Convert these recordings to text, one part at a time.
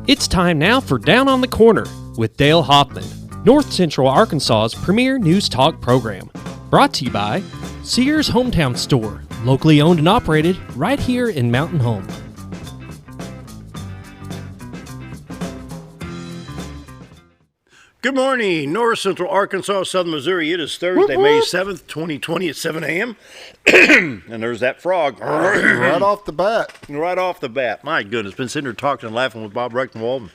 It's time now for Down on the Corner with Dale Hoffman, North Central Arkansas's premier news talk program. Brought to you by Sears Hometown Store, locally owned and operated right here in Mountain Home. Good morning, North Central Arkansas, Southern Missouri. It is Thursday, May 7th, 2020 at 7 a.m. And there's that frog. Right off the bat. Right off the bat. My goodness, been sitting here talking and laughing with Bob Rectenwald,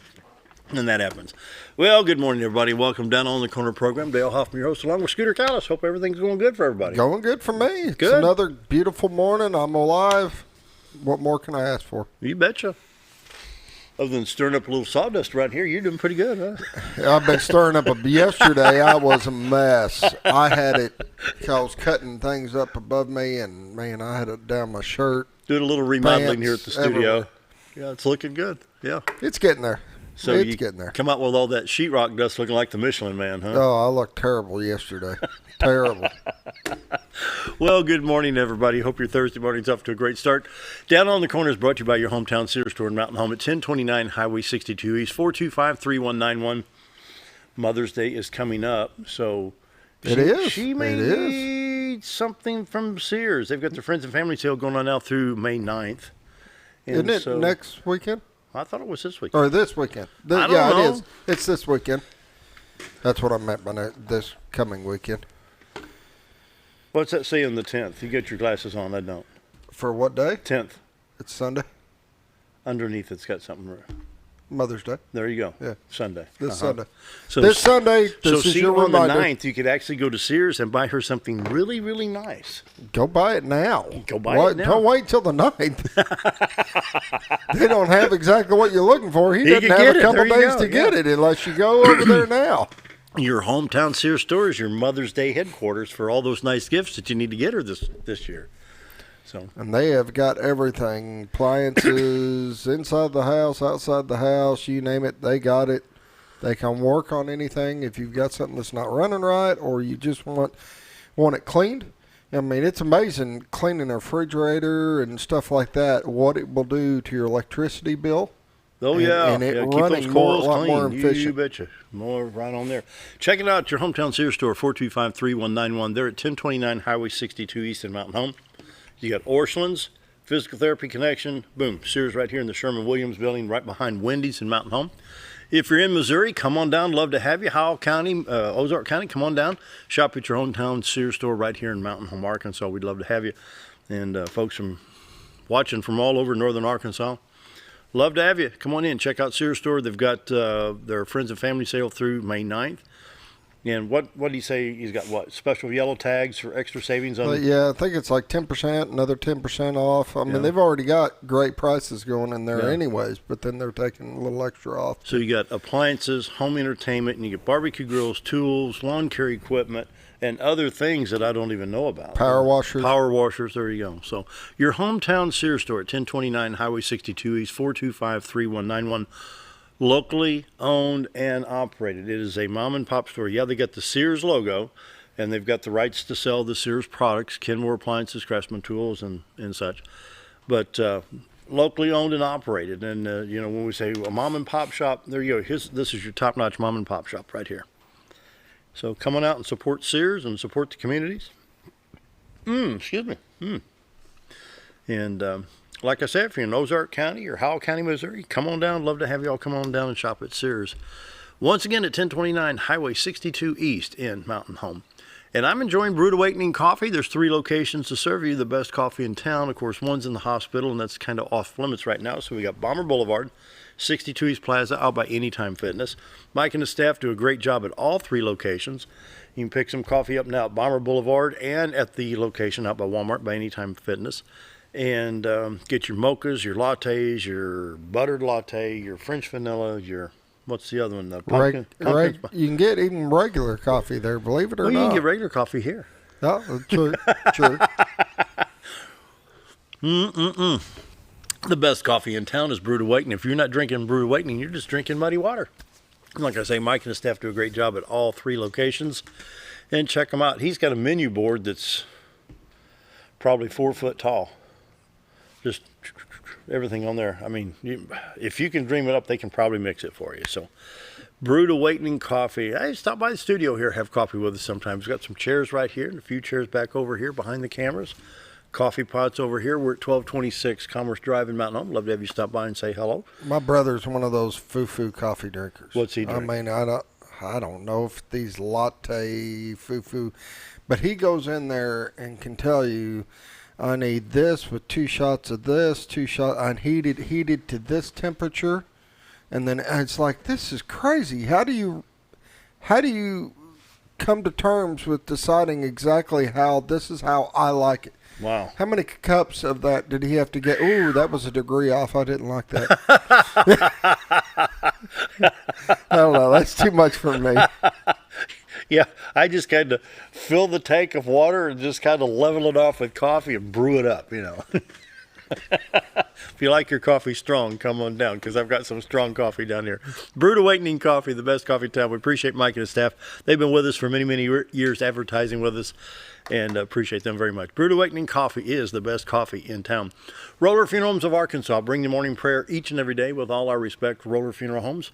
and that happens. Well, good morning, everybody. Welcome down on the Corner program. Dale Hoffman, your host, along with Scooter Callis. Hope everything's going good for everybody. Going good for me. It's Good. another beautiful morning. I'm alive. What more can I ask for? You betcha. Other than stirring up a little sawdust right here, you're doing pretty good, huh? I've been stirring up yesterday. I was a mess. I had it, I was cutting things up above me, and man, I had it down my shirt. Doing a little remodeling Pants, here at the studio. everywhere. Yeah, it's looking good. Yeah. It's getting there. So it's you getting there. come out with all that sheetrock dust looking like the Michelin Man, huh? Oh, I looked terrible yesterday. Terrible. Well, good morning, everybody. Hope your Thursday morning's off to a great start. Down on the Corner is brought to you by your hometown Sears store in Mountain Home at 1029 Highway 62 East, 425-3191. Mother's Day is coming up, so she may need something from Sears. They've got their Friends and Family sale going on now through May 9th. And Isn't it next weekend? I thought it was this week. Or this weekend? I don't yeah, know. it is. It's this weekend. That's what I meant by this coming weekend. What's that say on the 10th? You got your glasses on. I don't. For what day? 10th. It's Sunday. Underneath it's got something. Mother's Day. There you go. Yeah. Sunday. This Sunday. So This Sunday, this is see, your on the reminder. 9th, you could actually go to Sears and buy her something really, really nice. Go buy it now. Go buy it now. Don't wait till the 9th. They don't have exactly what you're looking for. He doesn't can have get a it. couple There you days go. to get it unless you go over there now. Your hometown Sears store is your Mother's Day headquarters for all those nice gifts that you need to get her this year. So And they have got everything. Appliances, inside the house, outside the house, you name it, they got it. They can work on anything. If you've got something that's not running right or you just want it cleaned. I mean, it's amazing cleaning a refrigerator and stuff like that, what it will do to your electricity bill. Oh, yeah. And it keep running those more, coils a lot clean. more efficient. You betcha. More right on there. Check it out, your hometown Sears store, 425-3191. They're at 1029 Highway 62 East in Mountain Home. You got Orscheln's, Physical Therapy Connection, boom, Sears right here in the Sherman-Williams building right behind Wendy's in Mountain Home. If you're in Missouri, come on down. Love to have you. Howell County, Ozark County, come on down. Shop at your hometown Sears store right here in Mountain Home, Arkansas. We'd love to have you. And folks from watching from all over northern Arkansas, love to have you. Come on in. Check out Sears store. They've got their Friends and Family sale through May 9th. And what did he say? He's got what? Special yellow tags for extra savings on Yeah, I think it's like 10%, another 10% off. I mean, they've already got great prices going in there anyways, but then they're taking a little extra off. So you got appliances, home entertainment, and you get barbecue grills, tools, lawn care equipment, and other things that I don't even know about. Power washers. Power washers, there you go. So your hometown Sears store at 1029 Highway 62 East, 425-3191. Locally owned and operated. It is a mom and pop store. Yeah, they got the Sears logo, and they've got the rights to sell the Sears products, Kenmore appliances, Craftsman tools, and such. But locally owned and operated. And, when we say a mom and pop shop, there you go. This is your top-notch mom and pop shop right here. So come on out and support Sears and support the communities. Excuse me. And like I said, if you're in Ozark County or Howell County, Missouri, come on down. Love to have you all come on down and shop at Sears. Once again at 1029 Highway 62 East in Mountain Home. And I'm enjoying Brewed Awakening Coffee. There's 3 locations to serve you the best coffee in town. Of course, one's in the hospital, and that's kind of off limits right now. So we got Bomber Boulevard, 62 East Plaza, out by Anytime Fitness. Mike and his staff do a great job at all 3 locations. You can pick some coffee up now at Bomber Boulevard and at the location out by Walmart by Anytime Fitness. And get your mochas, your lattes, your buttered latte, your French vanilla, your, what's the other one? The pumpkin. You can get even regular coffee there, believe it or Well, not. you can get regular coffee here. Oh, true, true. The best coffee in town is Brewed Awakening. If you're not drinking Brewed Awakening, you're just drinking muddy water. Like I say, Mike and his staff do a great job at all 3 locations. And check them out. He's got a menu board that's probably 4 foot tall. Just everything on there. I mean, if you can dream it up, they can probably mix it for you. So, Brewed Awakening Coffee. Hey, stop by the studio here, have coffee with us sometimes. We've got some chairs right here and a few chairs back over here behind the cameras. Coffee pots over here. We're at 1226 Commerce Drive in Mountain Home. Love to have you stop by and say hello. My brother's one of those foo-foo coffee drinkers. What's he drink? I mean, I don't know if these latte foo-foo, but he goes in there and can tell you, I need this with 2 shots of this, 2 shots heated to this temperature. And then it's like, this is crazy. How do you come to terms with deciding exactly how this is how I like it? Wow. How many cups of that did he have to get? Ooh, that was a degree off. I didn't like that. I don't know. That's too much for me. Yeah, I just kind of fill the tank of water and just kind of level it off with coffee and brew it up, you know. If you like your coffee strong, come on down, because I've got some strong coffee down here. Brewed Awakening Coffee, the best coffee in town. We appreciate Mike and his staff. They've been with us for many, many years advertising with us, and appreciate them very much. Brewed Awakening Coffee is the best coffee in town. Roller Funeral Homes of Arkansas. Bring the morning prayer each and every day with all our respect, Roller Funeral Homes.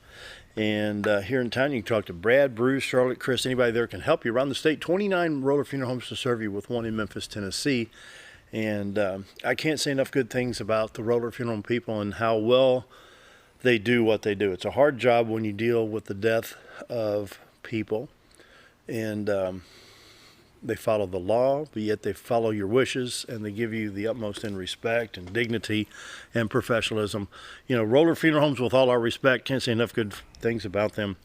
And here in town, you can talk to Brad, Bruce, Charlotte, Chris. Anybody there can help you. Around the state, 29 Roller Funeral Homes to serve you, with one in Memphis, Tennessee. And I can't say enough good things about the Roller Funeral people and how well they do what they do. It's a hard job when you deal with the death of people, and they follow the law, but yet they follow your wishes, and they give you the utmost in respect and dignity and professionalism. You know, Roller Funeral Homes, with all our respect, can't say enough good things about them.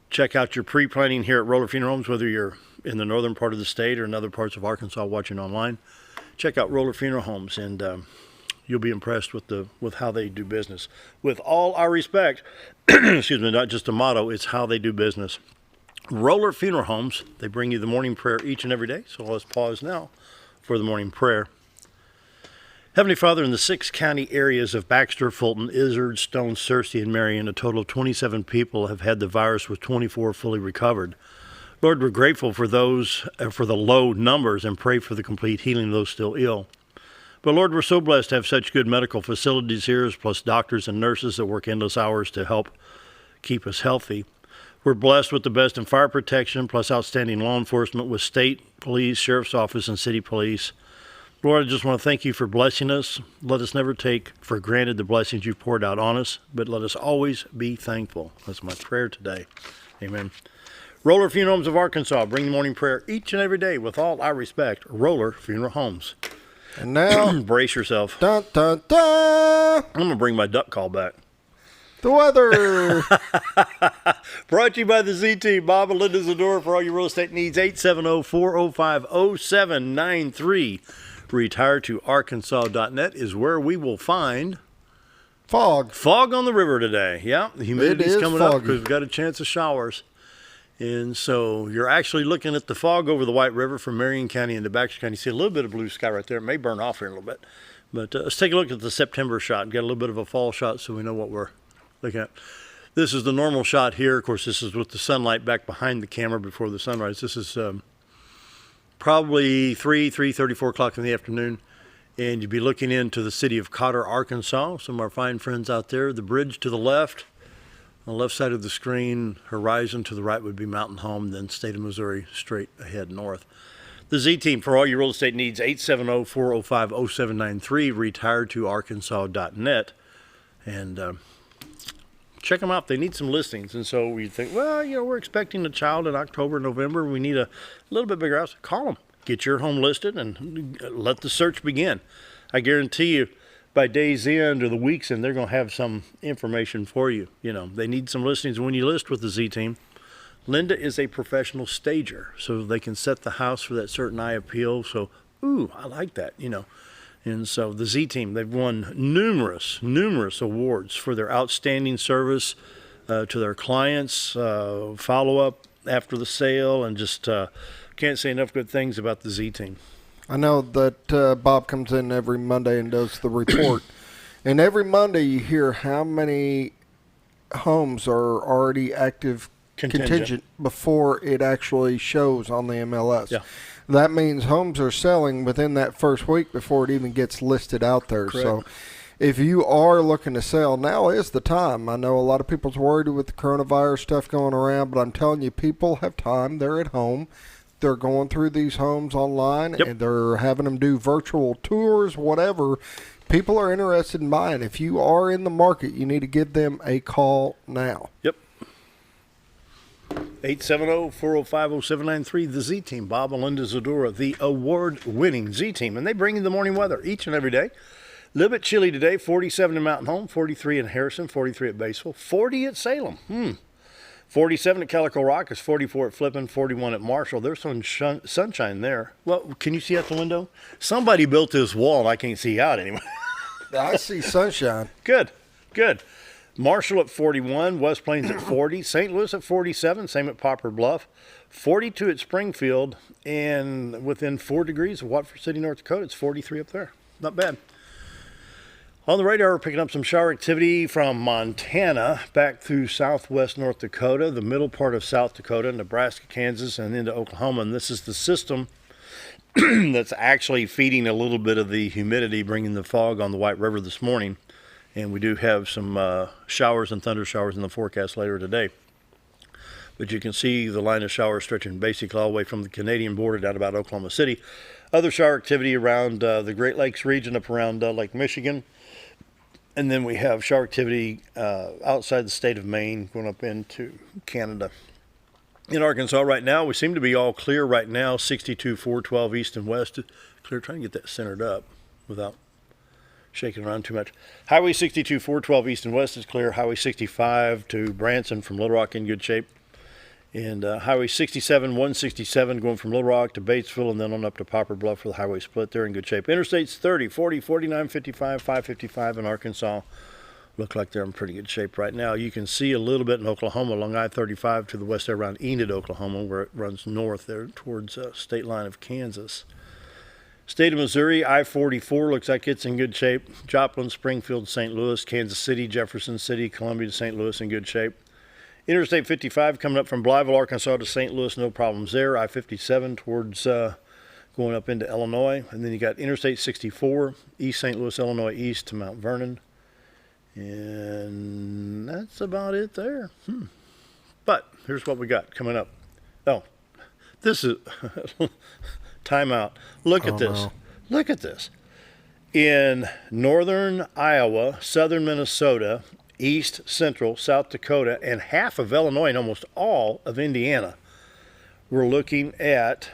Check out your pre-planning here at Roller Funeral Homes, whether you're in the northern part of the state or in other parts of Arkansas watching online. Check out Roller Funeral Homes, and you'll be impressed with how they do business. With all our respect, excuse me, not just a motto, it's how they do business. Roller Funeral Homes, they bring you the morning prayer each and every day. So let's pause now for the morning prayer. Heavenly Father, in the 6 county areas of Baxter, Fulton, Izard, Stone, Searcy, and Marion, a total of 27 people have had the virus, with 24 fully recovered. Lord, we're grateful for those, for the low numbers, and pray for the complete healing of those still ill. But Lord, we're so blessed to have such good medical facilities here, plus doctors and nurses that work endless hours to help keep us healthy. We're blessed with the best in fire protection, plus outstanding law enforcement with state police, sheriff's office, and city police. Lord, I just want to thank you for blessing us. Let us never take for granted the blessings you've poured out on us, but let us always be thankful. That's my prayer today. Amen. Roller Funeral Homes of Arkansas. Bring the morning prayer each and every day with all our respect. Roller Funeral Homes. And now, brace yourself. Dun, dun, dun. I'm going to bring my duck call back. The weather. Brought to you by the Z-Team. Bob and Linda Zador for all your real estate needs. 870-405-0793. RetireToArkansas.net is where we will find fog on the river today. Yeah, the humidity's coming foggy up because we've got a chance of showers. And so you're actually looking at the fog over the White River from Marion County into Baxter County. You see a little bit of blue sky right there. It may burn off here in a little bit. But let's take a look at the September shot. Get a little bit of a fall shot so we know what we're looking at. This is the normal shot here. Of course, this is with the sunlight back behind the camera before the sunrise. This is probably 3:30, 4 o'clock in the afternoon. And you'd be looking into the city of Cotter, Arkansas. Some of our fine friends out there. The bridge to the left. On the left side of the screen, horizon to the right would be Mountain Home, then state of Missouri straight ahead north. The Z-Team for all your real estate needs, 870-405-0793, RetireToArkansas.net. And check them out. They need some listings. And so we think, well, you know, we're expecting a child in October, November. We need a little bit bigger house. Call them. Get your home listed and let the search begin. I guarantee you, by day's end or the week's end, they're going to have some information for you. You know, they need some listings. When you list with the Z-Team, Linda is a professional stager, so they can set the house for that certain eye appeal. So, ooh, I like that, you know. And so the Z-Team, they've won numerous awards for their outstanding service to their clients, follow-up after the sale, and just can't say enough good things about the Z-Team. I know that Bob comes in every Monday and does the report. And every Monday you hear how many homes are already active contingent before it actually shows on the MLS. Yeah. That means homes are selling within that first week before it even gets listed out there. Correct. So if you are looking to sell, now is the time. I know a lot of people's worried with the coronavirus stuff going around, but I'm telling you, people have time. They're at home. They're going through these homes online, Yep. and they're having them do virtual tours, whatever. People are interested in buying. If you are in the market, you need to give them a call now. Yep. 870-405-0793, the Z-Team. Bob and Linda Zadora, the award-winning Z-Team. And they bring you the morning weather each and every day. A little bit chilly today, 47 in Mountain Home, 43 in Harrison, 43 at Batesville, 40 at Salem. 47 at Calico Rock, is 44 at Flippin, 41 at Marshall. There's some sunshine there. Well, can you see out the window? Somebody built this wall, and I can't see out anymore. I see sunshine. Good. Marshall at 41, West Plains at 40, St. Louis at 47, same at Poplar Bluff, 42 at Springfield, and within 4 degrees of Watford City, North Dakota, it's 43 up there. Not bad. On the radar, we're picking up some shower activity from Montana back through southwest North Dakota, the middle part of South Dakota, Nebraska, Kansas, and into Oklahoma. And this is the system that's actually feeding a little bit of the humidity, bringing the fog on the White River this morning. And we do have some showers and thunder showers in the forecast later today. But you can see the line of showers stretching basically all the way from the Canadian border down about Oklahoma City. Other shower activity around the Great Lakes region up around Lake Michigan. And then we have shower activity outside the state of Maine going up into Canada. In Arkansas right now, we seem to be all clear right now, 62, 412 east and west. Clear, trying to get that centered up without shaking around too much. Highway 62, 412 east and west is clear. Highway 65 to Branson from Little Rock in good shape. And Highway 67, 167 going from Little Rock to Batesville and then on up to Poplar Bluff for the highway split. They're in good shape. Interstates 30, 40, 49, 55, 555 in Arkansas look like they're in pretty good shape right now. You can see a little bit in Oklahoma along I-35 to the west there around Enid, Oklahoma, where it runs north there towards state line of Kansas. State of Missouri, I-44 looks like it's in good shape. Joplin, Springfield, St. Louis, Kansas City, Jefferson City, Columbia to St. Louis in good shape. Interstate 55 coming up from Blytheville, Arkansas to St. Louis, no problems there. I-57 towards going up into Illinois. And then you got Interstate 64, East St. Louis, Illinois, east to Mount Vernon. And that's about it there. But here's what we got coming up. Oh, this is time out. Look at this. No. Look at this. In northern Iowa, southern Minnesota, east, central, South Dakota, and half of Illinois and almost all of Indiana, we're looking at,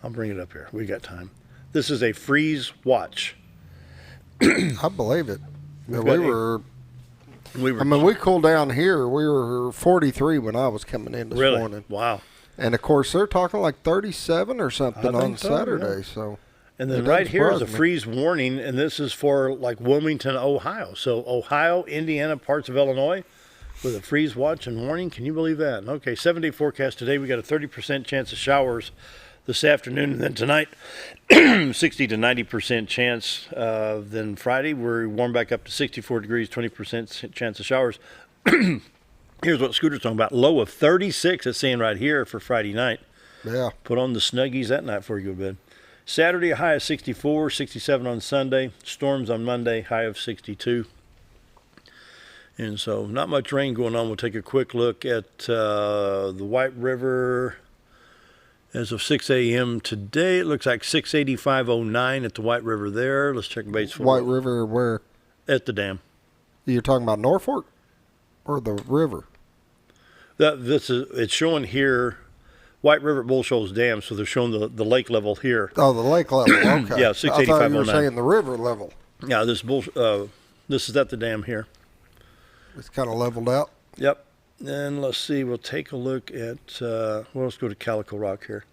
I'll bring it up here. We got time. This is a freeze watch. I believe it. We We cooled down here. We were 43 when I was coming in this really? morning. Wow. And, of course, they're talking like 37 or something on so, Saturday. yeah. So, And then it right doesn't here is a surprise me. freeze warning, and this is for like Wilmington, Ohio. So Ohio, Indiana, parts of Illinois with a freeze watch and warning. Can you believe that? Okay, 7-day forecast today. We got a 30% chance of showers this afternoon, and then tonight, 60 to 90% chance. Then Friday, we're warm back up to 64 degrees, 20% chance of showers. Here's what Scooter's talking about. Low of 36, it's saying right here for Friday night. yeah. Put on the Snuggies that night before you go to bed. Saturday, a high of 64, 67 on Sunday. Storms on Monday, high of 62. And so not much rain going on. We'll take a quick look at the White River. As of 6 a.m. today, it looks like 685.09 at the White River there. Let's check Batesville. White River, where? At the dam. You're talking about Norfolk or the river? It's showing here White River at Bull Shoals Dam, so they're showing the lake level here. Oh, the lake level. Okay. Yeah, I thought you were 685.09. saying the river level. Yeah, this is at the dam here. It's kind of leveled out. Yep. And let's see, we'll take a look at, let's go to Calico Rock here.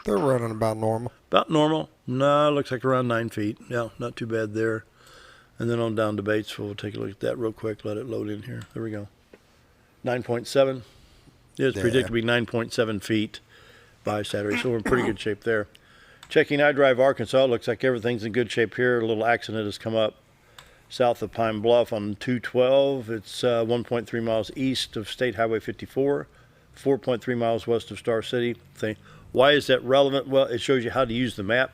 They're running about normal. About normal. No, looks like around 9 feet. Yeah, not too bad there. And then on down to Batesville, we'll take a look at that real quick. Let it load in here. There we go. 9.7. It's predicted to be 9.7 feet by Saturday, so we're in pretty good shape there. Checking I-Drive Arkansas, looks like everything's in good shape here. A little accident has come up south of Pine Bluff on 212. It's 1.3 miles east of State Highway 54, 4.3 miles west of Star City. Why is that relevant? Well, it shows you how to use the map.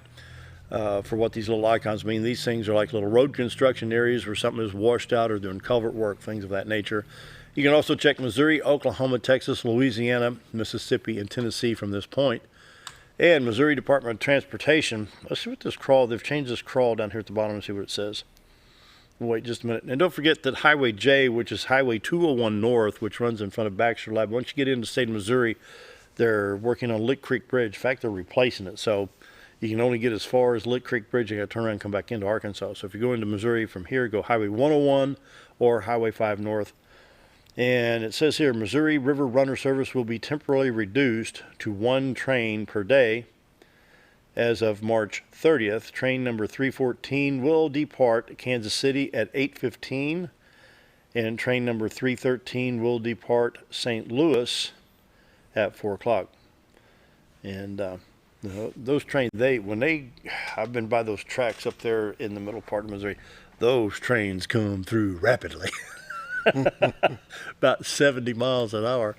for what these little icons mean. These things are like little road construction areas where something is washed out or doing culvert work, things of that nature. You can also check Missouri, Oklahoma, Texas, Louisiana, Mississippi, and Tennessee from this point. And Missouri Department of Transportation. Let's see what this crawl, they've changed this crawl down here at the bottom and see what it says. Wait just a minute. And don't forget that Highway J, which is Highway 201 North, which runs in front of Baxter Lab, once you get into the state of Missouri, they're working on Lick Creek Bridge. In fact, they're replacing it. So you can only get as far as Lick Creek Bridge. You got to turn around and come back into Arkansas. So if you go into Missouri from here, go Highway 101 or Highway 5 North. And it says here, Missouri River Runner service will be temporarily reduced to 1 train per day as of March 30th. Train number 314 will depart Kansas City at 8:15, and train number 313 will depart St. Louis at 4 o'clock. And those trains, I've been by those tracks up there in the middle part of Missouri. Those trains come through rapidly. About 70 miles an hour.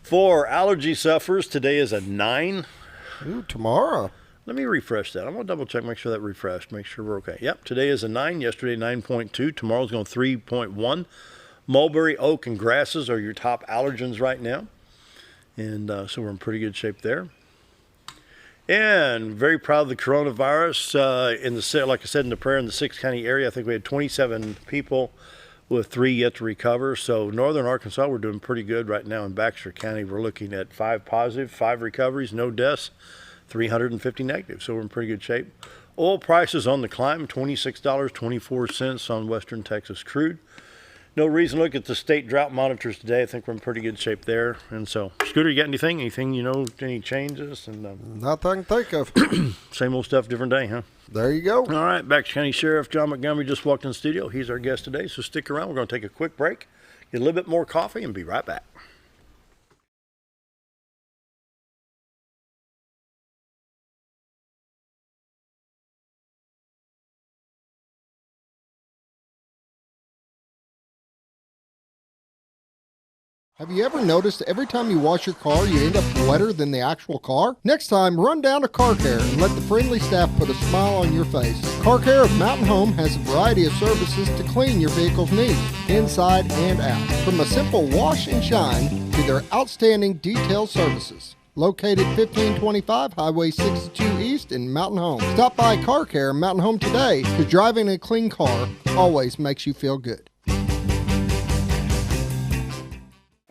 For allergy sufferers, today is a 9. Ooh, tomorrow. Let me refresh that. I'm going to double check, make sure that refreshed, make sure we're okay. Yep, today is a 9, yesterday 9.2, tomorrow's going 3.1. Mulberry, oak, and grasses are your top allergens right now. And so we're in pretty good shape there. And very proud of the coronavirus. Like I said in the prayer, in the 6-county area, I think we had 27 people with 3 yet to recover. So northern Arkansas, we're doing pretty good right now. In Baxter County, we're looking at 5 positive, 5 recoveries, no deaths, 350 negative. So we're in pretty good shape. Oil prices on the climb, $26.24 on Western Texas crude. No reason to look at the state drought monitors today. I think we're in pretty good shape there. And so, Scooter, you got anything? Anything, any changes? And Nothing I can think of. Same old stuff, different day, huh? There you go. All right, Baxter County Sheriff John Montgomery just walked in the studio. He's our guest today, so stick around. We're going to take a quick break, get a little bit more coffee, and be right back. Have you ever noticed every time you wash your car, you end up wetter than the actual car? Next time, run down to Car Care and let the friendly staff put a smile on your face. Car Care of Mountain Home has a variety of services to clean your vehicle's needs, inside and out. From a simple wash and shine to their outstanding detail services. Located 1525 Highway 62 East in Mountain Home. Stop by Car Care Mountain Home today, because driving a clean car always makes you feel good.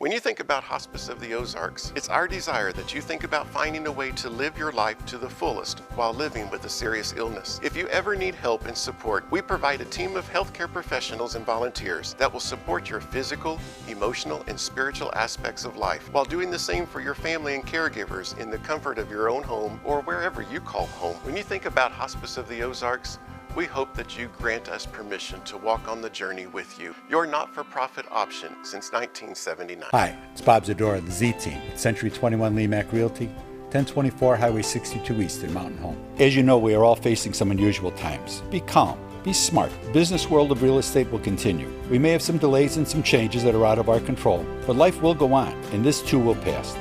When you think about Hospice of the Ozarks, it's our desire that you think about finding a way to live your life to the fullest while living with a serious illness. If you ever need help and support, we provide a team of healthcare professionals and volunteers that will support your physical, emotional, and spiritual aspects of life while doing the same for your family and caregivers in the comfort of your own home or wherever you call home. When you think about Hospice of the Ozarks, we hope that you grant us permission to walk on the journey with you. Your not-for-profit option since 1979. Hi, it's Bob Zadora, the Z-Team at Century 21 Lemac Realty, 1024 Highway 62 East in Mountain Home. As you know, we are all facing some unusual times. Be calm. Be smart. The business world of real estate will continue. We may have some delays and some changes that are out of our control, but life will go on, and this too will pass.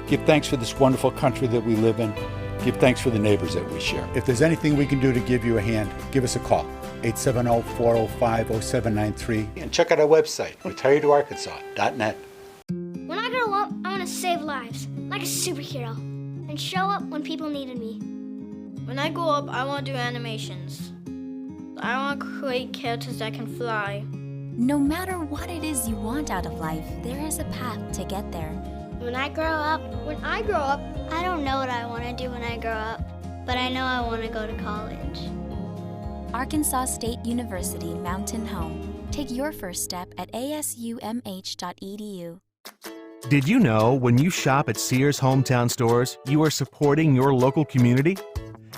Give thanks for this wonderful country that we live in. Give thanks for the neighbors that we share. If there's anything we can do to give you a hand, give us a call, 870-405-0793. And check out our website, retiredtoarkansas.net. When I grow up, I want to save lives, like a superhero, and show up when people needed me. When I grow up, I want to do animations. I want to create characters that can fly. No matter what it is you want out of life, there is a path to get there. When I grow up, I don't know what I want to do when I grow up, but I know I want to go to college. Arkansas State University Mountain Home. Take your first step at asumh.edu. Did you know when you shop at Sears Hometown Stores, you are supporting your local community?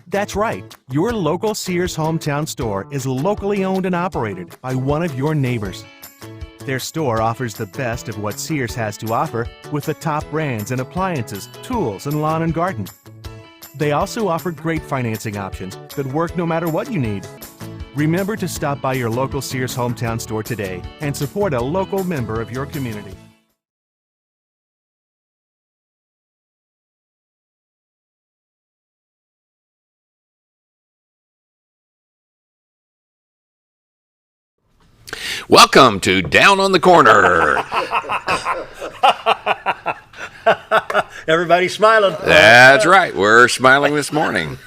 That's right. Your local Sears Hometown Store is locally owned and operated by one of your neighbors. Their store offers the best of what Sears has to offer with the top brands and appliances, tools, and lawn and garden. They also offer great financing options that work no matter what you need. Remember to stop by your local Sears Hometown Store today and support a local member of your community. Welcome to Down on the Corner. Everybody's smiling. That's right. We're smiling this morning.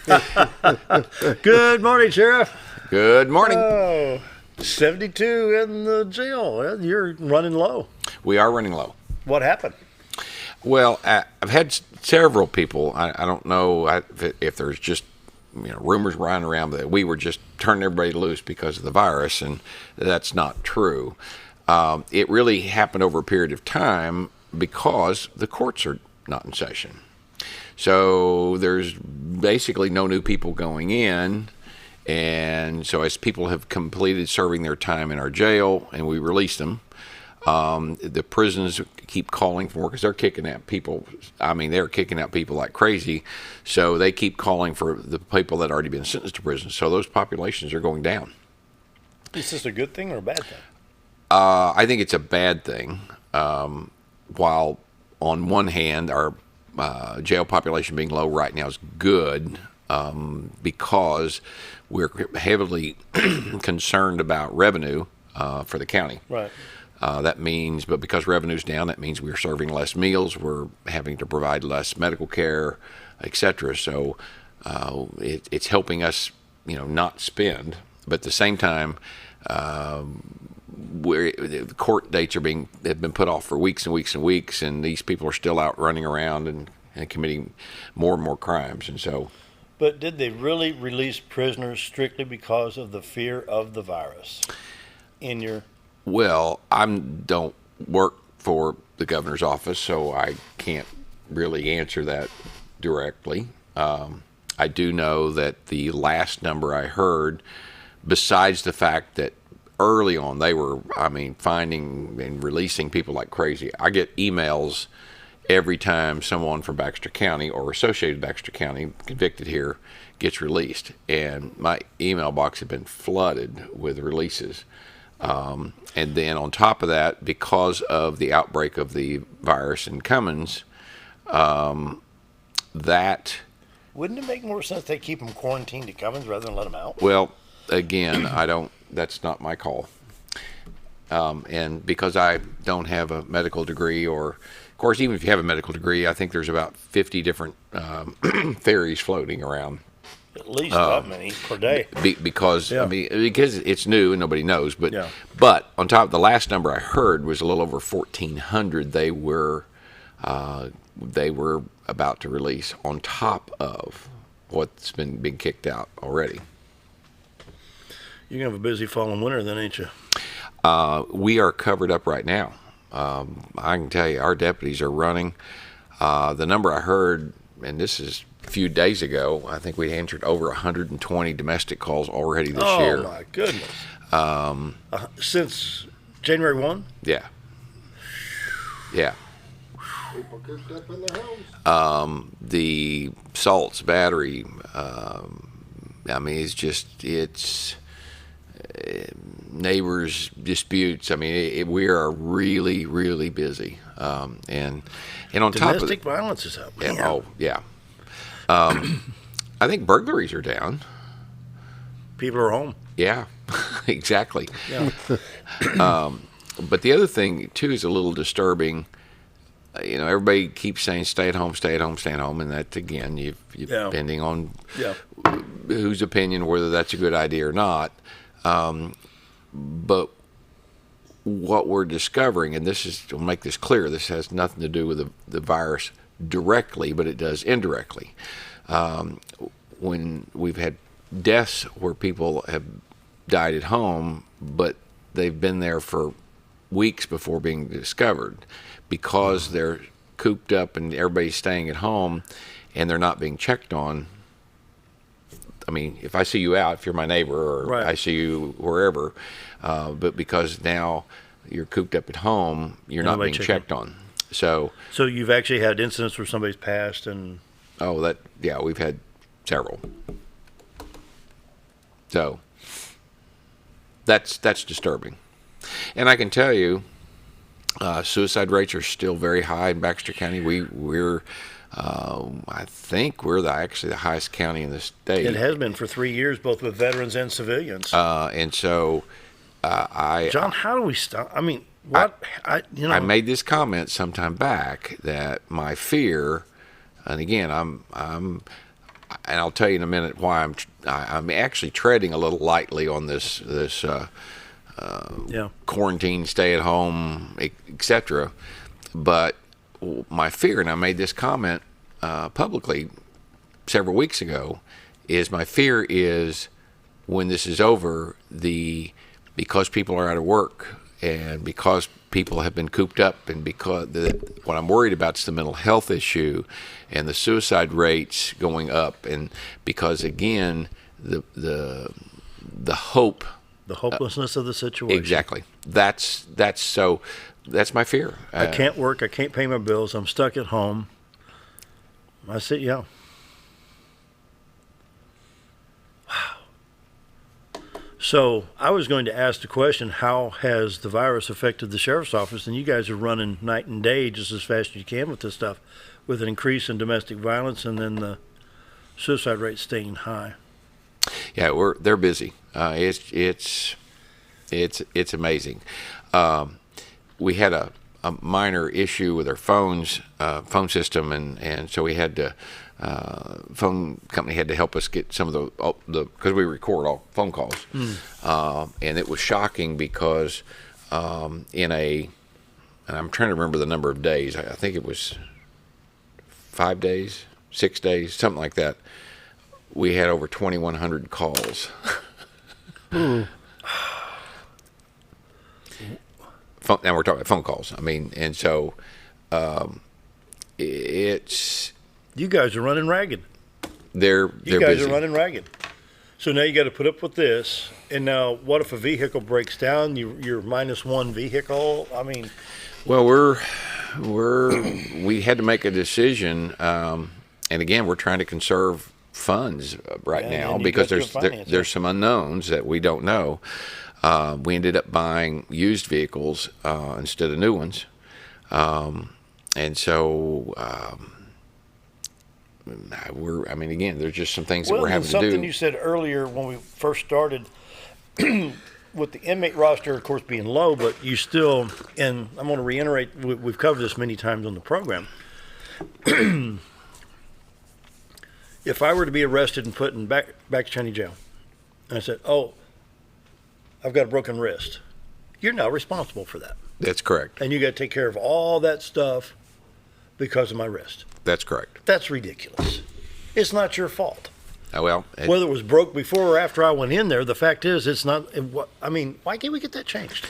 Good morning, Sheriff. Good morning. 72 in the jail. Well, you're running low. We are running low. What happened? Well, I've had several people. I don't know if there's just rumors running around that we were just turning everybody loose because of the virus, and that's not true. It really happened over a period of time because the courts are not in session. So there's basically no new people going in. And so as people have completed serving their time in our jail and we release them, the prisons keep calling for, because they're kicking out people. I mean, they're kicking out people like crazy. So they keep calling for the people that already been sentenced to prison. So those populations are going down. Is this a good thing or a bad thing? I think it's a bad thing. While on one hand, our jail population being low right now is good, because we're heavily concerned about revenue for the county. Right. That means, but because revenue's down, that means we're serving less meals, we're having to provide less medical care, etc. So it's helping us, not spend. But at the same time, the court dates have been put off for weeks and weeks and weeks, and these people are still out running around and committing more and more crimes, and so. But did they really release prisoners strictly because of the fear of the virus? Well, I don't work for the governor's office, so I can't really answer that directly. I do know that the last number I heard, besides the fact that early on they were, finding and releasing people like crazy. I get emails every time someone from Baxter County or associated Baxter County convicted here gets released, and my email box had been flooded with releases. And then on top of that, because of the outbreak of the virus in Cummins, that... Wouldn't it make more sense they keep them quarantined at Cummins rather than let them out? Well, again, that's not my call. And because I don't have a medical degree, or, of course, even if you have a medical degree, I think there's about 50 different ferries floating around. At least that many per day. Because it's new and nobody knows. But on top of the last number I heard was a little over 1,400 they were about to release on top of what's been being kicked out already. You're going to have a busy fall and winter then, ain't you? We are covered up right now. I can tell you our deputies are running. The number I heard, and this is a few days ago, I think we answered over 120 domestic calls already this year. Oh, my goodness. Since January 1? Yeah. Yeah. People cooped up in their homes. The assaults, battery, it's neighbors disputes. We are really, really busy. And on top of domestic violence is up. Yeah, oh, yeah. I think burglaries are down. People are home. Yeah, exactly. Yeah. But the other thing, too, is a little disturbing. Everybody keeps saying stay at home, stay at home, stay at home. And that, again, depending on whose opinion, whether that's a good idea or not. But what we're discovering, and to make this clear, this has nothing to do with the virus directly, but it does indirectly. When we've had deaths where people have died at home, but they've been there for weeks before being discovered because they're cooped up and everybody's staying at home and they're not being checked on. If I see you out, if you're my neighbor, or I see you wherever, but because now you're cooped up at home, you're not being checked on. So you've actually had incidents where somebody's passed and... we've had several. So that's disturbing. And I can tell you, suicide rates are still very high in Baxter County. We're I think we're actually the highest county in the state. It has been for 3 years, both with veterans and civilians. And so John, how do we stop? I mean, what I made this comment sometime back that my fear, and again, and I'll tell you in a minute why I'm actually treading a little lightly on this quarantine, stay at home, etc. But my fear, and I made this comment publicly several weeks ago, is my fear is when this is over, because people are out of work and because people have been cooped up, and because what I'm worried about is the mental health issue and the suicide rates going up, and because again the hope, the hopelessness of the situation. Exactly. That's my fear. I can't work. I can't pay my bills. I'm stuck at home. I said, yeah. So I was going to ask the question, how has the virus affected the sheriff's office? And you guys are running night and day just as fast as you can with this stuff, with an increase in domestic violence and then the suicide rate staying high. Yeah, they're busy. It's amazing. We had a minor issue with our phone system, and so we had to. Phone company had to help us get some of the because we record all phone calls, and it was shocking because and I'm trying to remember the number of days. I think it was 5 days, 6 days, something like that. We had over 2,100 calls. Now we're talking about phone calls. I mean, and so it's. You guys are running ragged. They're You guys busy. are running ragged. So now you got to put up with this. And now, what if a vehicle breaks down? You're minus one vehicle. I mean, well, we had to make a decision, and again, we're trying to conserve funds right now because there's some unknowns that we don't know. We ended up buying used vehicles instead of new ones, and so. Again, there's just some things that we're having to do. Something you said earlier when we first started, with the inmate roster, of course, being low, but you still, and I'm going to reiterate, we've covered this many times on the program. If I were to be arrested and put in Baxter County Jail, and I said, "Oh, I've got a broken wrist," you're not responsible for that. That's correct. And you got to take care of all that stuff because of my wrist. That's correct. That's ridiculous. It's not your fault. Well, whether it was broke before or after I went in there, the fact is, it's not. I mean, why can't we get that changed?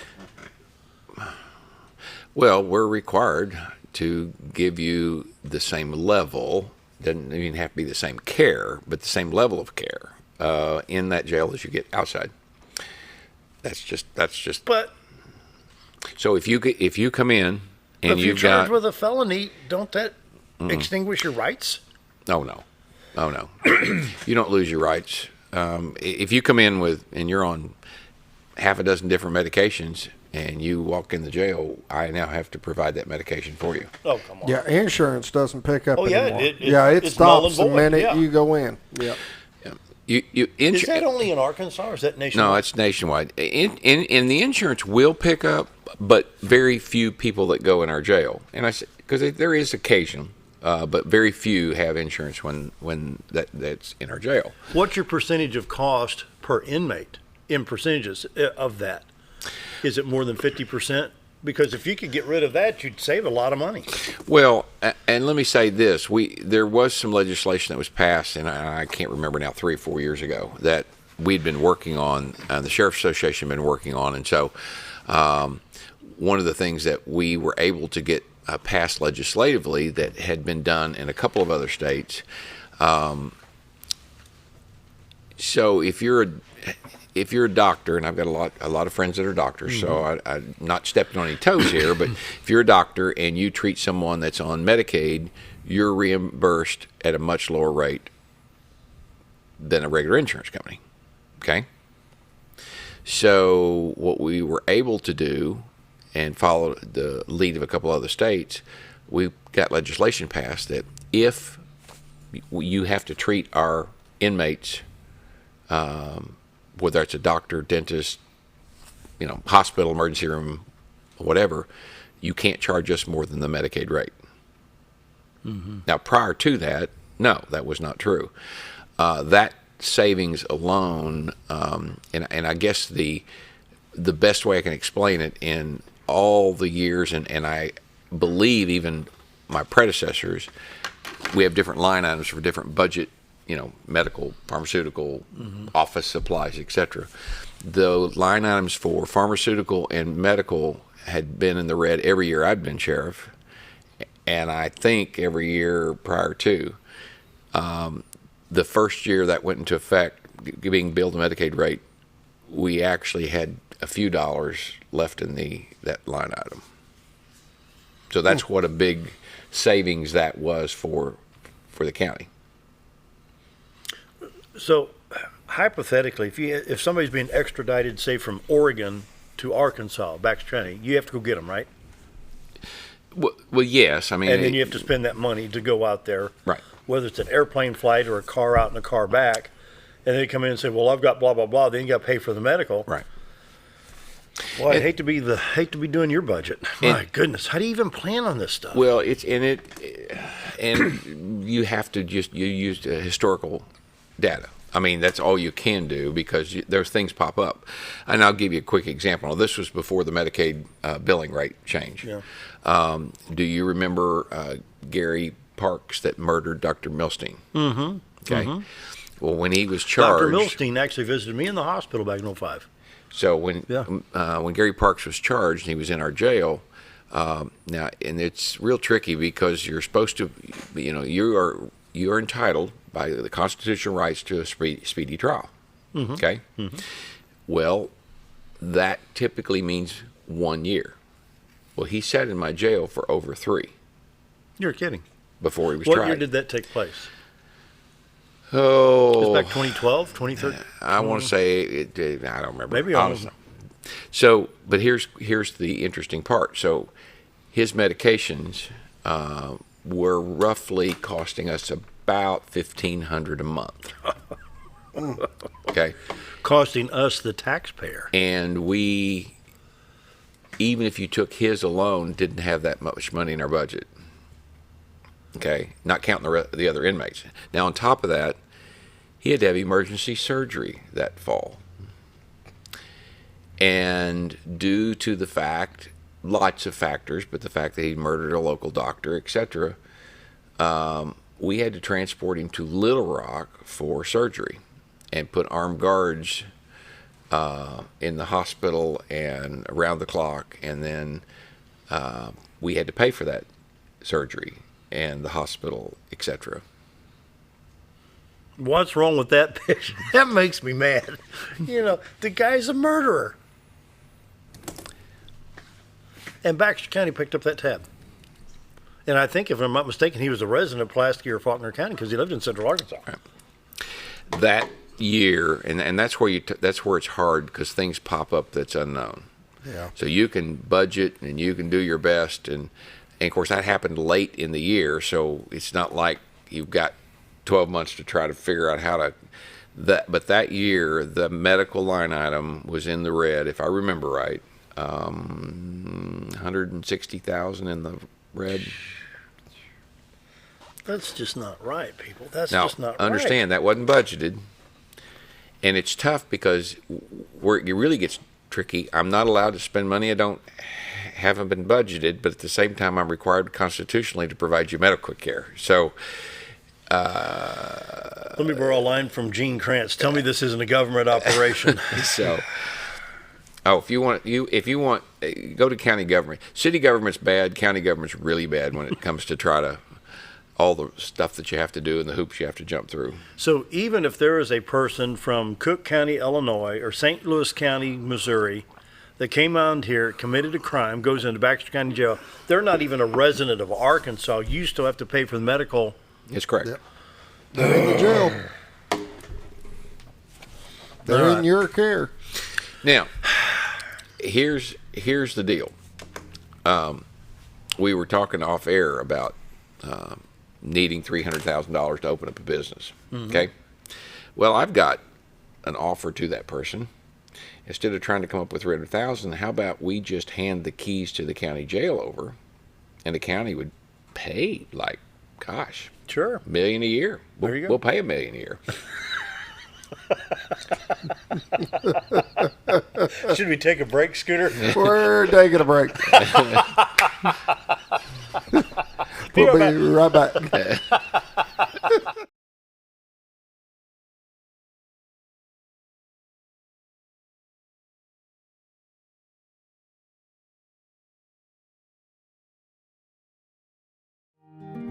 Well, we're required to give you the same level. Doesn't even have to be the same care, but the same level of care in that jail as you get outside. That's just. But so if you come in and if you're charged with a felony, don't that extinguish your rights? Oh no. You don't lose your rights. If you come in and you're on half a dozen different medications and you walk in the jail, I now have to provide that medication for you. Oh, come on. Yeah, insurance doesn't pick up anymore. It stops the minute you go in. Yeah. Is that only in Arkansas or is that nationwide? No, it's nationwide. And the insurance will pick up, but very few people that go in our jail. And I said, because there is occasion, but very few have insurance when that's in our jail. What's your percentage of cost per inmate in percentages of that? Is it more than 50%? Because if you could get rid of that, you'd save a lot of money. Well, and let me say this: there was some legislation that was passed, and I can't remember now, 3 or 4 years ago, that we'd been working on. The Sheriff's Association had been working on, and so one of the things that we were able to get passed legislatively that had been done in a couple of other states. So if you're a doctor, and I've got a lot of friends that are doctors, so I'm not stepping on any toes here, but if you're a doctor and you treat someone that's on Medicaid, you're reimbursed at a much lower rate than a regular insurance company. Okay? So what we were able to do, and follow the lead of a couple other states, we got legislation passed that if you have to treat our inmates, whether it's a doctor, dentist, hospital, emergency room, whatever, you can't charge us more than the Medicaid rate. Mm-hmm. Now, prior to that, no, that was not true. That savings alone, and I guess the best way I can explain it, in all the years, and I believe even my predecessors, we have different line items for different budget, medical, pharmaceutical, office supplies, etc. The line items for pharmaceutical and medical had been in the red every year I'd been sheriff, and I think every year prior to. The first year that went into effect, being billed the Medicaid rate, we actually had a few dollars left in that line item. So that's what a big savings that was for the county. So hypothetically, if somebody's being extradited, say from Oregon to Arkansas, Baxter County, you have to go get them, right? Well, yes. I mean, and then you have to spend that money to go out there, right? Whether it's an airplane flight or a car out and a car back, and they come in and say, "Well, I've got blah blah blah." Then you got to pay for the medical, right? Well, I hate to be doing your budget. My goodness, how do you even plan on this stuff? Well, and you have to you use historical data. I mean, that's all you can do because there's things pop up. And I'll give you a quick example. Now, this was before the Medicaid billing rate change. Yeah. Do you remember Gary Parks that murdered Dr. Milstein? Mm-hmm. Okay. Mm-hmm. Well, when he was charged, Dr. Milstein actually visited me in the hospital back in 2005. So when Gary Parks was charged, and he was in our jail. Now, and it's real tricky because you're supposed to, you are entitled by the constitutional rights to a speedy trial. Mm-hmm. Okay. Mm-hmm. Well, that typically means 1 year. Well, he sat in my jail for over 3. You're kidding. Before he was tried. What year did that take place? Oh, it's back 2012, 2013. I want to say I don't remember. Maybe almost. So, but here's the interesting part. So, his medications were roughly costing us about $1,500 a month. Okay, costing us the taxpayer. And we, even if you took his alone, didn't have that much money in our budget. Okay, not counting the other inmates. Now, on top of that, he had to have emergency surgery that fall. And due to the fact, lots of factors, but the fact that he murdered a local doctor, etc., we had to transport him to Little Rock for surgery and put armed guards in the hospital and around the clock. And then we had to pay for that surgery and the hospital, etc. What's wrong with that picture? That makes me mad. The guy's a murderer. And Baxter County picked up that tab. And I think, if I'm not mistaken, he was a resident of Pulaski or Faulkner County because he lived in Central Arkansas. Right. That year, and that's where that's where it's hard because things pop up that's unknown. Yeah. So you can budget and you can do your best, and of course that happened late in the year, so it's not like you've got 12 months to try to figure out how to. But that year, the medical line item was in the red, if I remember right. $160,000 in the red. That's just not right, people. That's now, just not right. Understand that wasn't budgeted, and it's tough because where it really gets tricky. I'm not allowed to spend money haven't been budgeted, but at the same time, I'm required constitutionally to provide you medical care. So. Let me borrow a line from Gene Krantz. Tell me this isn't a government operation. So. If you want, go to county government. City government's bad. County government's really bad when it comes to try to all the stuff that you have to do and the hoops you have to jump through. So even if there is a person from Cook County, Illinois, or St. Louis County, Missouri, that came out here, committed a crime, goes into Baxter County Jail, they're not even a resident of Arkansas. You still have to pay for the medical. That's correct. Yep. They're in the jail. They're in your care. Now, here's the deal. We were talking off air about needing $300,000 to open up a business. Mm-hmm. Okay. Well, I've got an offer to that person, instead of trying to come up with $300,000, how about we just hand the keys to the county jail over, and the county would pay, like, gosh, Sure. $1 million a year. There you go. We'll pay $1 million a year. Should we take a break, Scooter? We're taking a break. We'll be right back.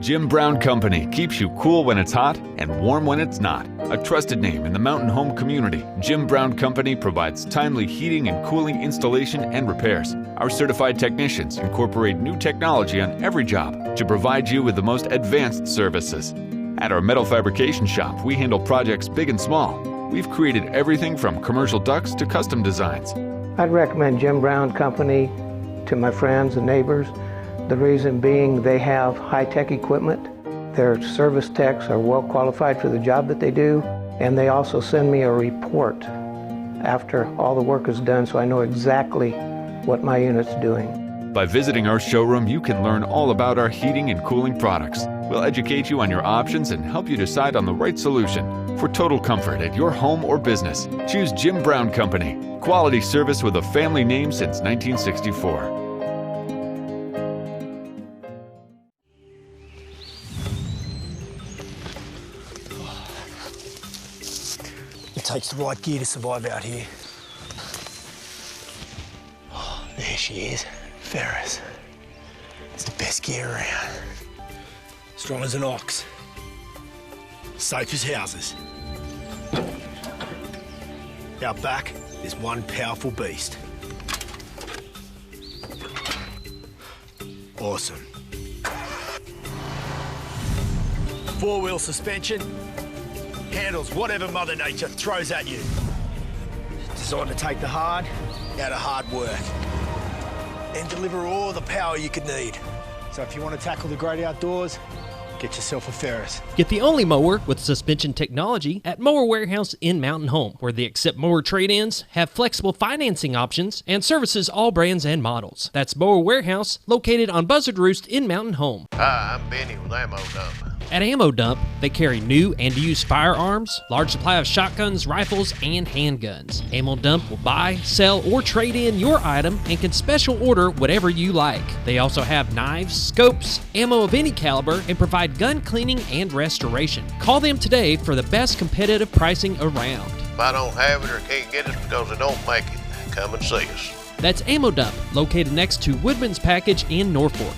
Jim Brown Company keeps you cool when it's hot and warm when it's not. A trusted name in the mountain home community, Jim Brown Company provides timely heating and cooling installation and repairs. Our certified technicians incorporate new technology on every job to provide you with the most advanced services. At our metal fabrication shop, we handle projects big and small. We've created everything from commercial ducts to custom designs. I'd recommend Jim Brown Company to my friends and neighbors. The reason being they have high-tech equipment. Their service techs are well qualified for the job that they do, and they also send me a report after all the work is done so I know exactly what my unit's doing. By visiting our showroom, you can learn all about our heating and cooling products. We'll educate you on your options and help you decide on the right solution. For total comfort at your home or business, choose Jim Brown Company. Quality service with a family name since 1964. It takes the right gear to survive out here. Oh, there she is, Ferris. It's the best gear around. Strong as an ox. Safe as houses. Out back, there's one powerful beast. Awesome. Four-wheel suspension. Handles whatever Mother Nature throws at you. Designed to take the hard out of hard work and deliver all the power you could need. So if you want to tackle the great outdoors, get yourself a Ferris. Get the only mower with suspension technology at Mower Warehouse in Mountain Home, where they accept mower trade-ins, have flexible financing options, and services all brands and models. That's Mower Warehouse, located on Buzzard Roost in Mountain Home. Hi, I'm Benny with Ammo Dump. At Ammo Dump, they carry new and used firearms, large supply of shotguns, rifles, and handguns. Ammo Dump will buy, sell, or trade in your item and can special order whatever you like. They also have knives, scopes, ammo of any caliber, and provide gun cleaning and restoration. Call them today for the best competitive pricing around. If I don't have it or can't get it because they don't make it, come and see us. That's Ammo Dump, located next to Woodman's Package in Norfolk.